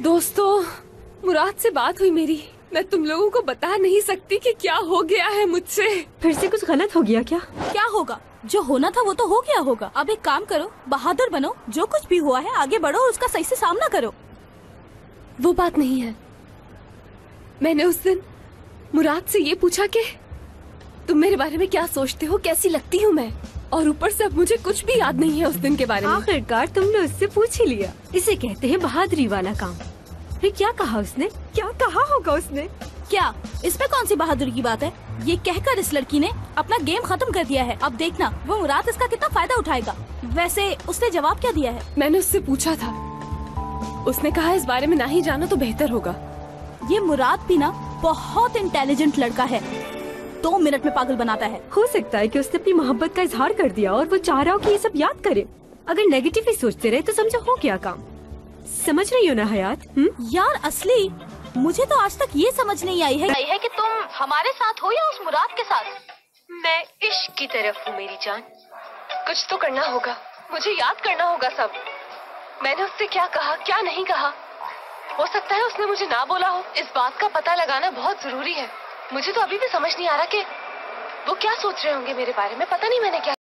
दोस्तों, मुराद से बात हुई मेरी। मैं तुम लोगों को बता नहीं सकती कि क्या हो गया है मुझसे। फिर से कुछ गलत हो गया क्या? क्या होगा? जो होना था वो तो हो गया होगा। अब एक काम करो, बहादुर बनो, जो कुछ भी हुआ है आगे बढ़ो और उसका सही से सामना करो। वो बात नहीं है। मैंने उस दिन मुराद से ये पूछा कि तुम मेरे बारे में क्या सोचते हो, कैसी लगती हूँ मैं, और ऊपर से अब मुझे कुछ भी याद नहीं है उस दिन के बारे में। आखिरकार तुमने उससे पूछ ही लिया। इसे कहते हैं बहादुरी वाला काम। फिर क्या कहा उसने? क्या कहा होगा उसने? क्या इसमें कौन सी बहादुरी की बात है? ये कहकर इस लड़की ने अपना गेम खत्म कर दिया है। अब देखना वो मुराद इसका कितना फायदा उठाएगा। वैसे उसने जवाब क्या दिया है? मैंने उससे पूछा था, उसने कहा इस बारे में ना ही जानो तो बेहतर होगा। ये मुराद भी ना बहुत इंटेलिजेंट लड़का है, 2 मिनट में पागल बनाता है। हो सकता है कि उसने अपनी मोहब्बत का इजहार कर दिया और वो चाह रहा हो कि ये सब याद करे। अगर नेगेटिव ही सोचते रहे तो समझो हो गया काम। समझ रही हो ना हयात? यार असली मुझे तो आज तक ये समझ नहीं आई है कि तुम हमारे साथ हो या उस मुराद के साथ। मैं इश्क की तरफ हूँ मेरी जान। कुछ तो करना होगा, मुझे याद करना होगा सब। मैंने उससे क्या कहा, क्या नहीं कहा। हो सकता है उसने मुझे ना बोला हो। इस बात का पता लगाना बहुत जरूरी है। मुझे तो अभी भी समझ नहीं आ रहा कि वो क्या सोच रहे होंगे मेरे बारे में। पता नहीं मैंने क्या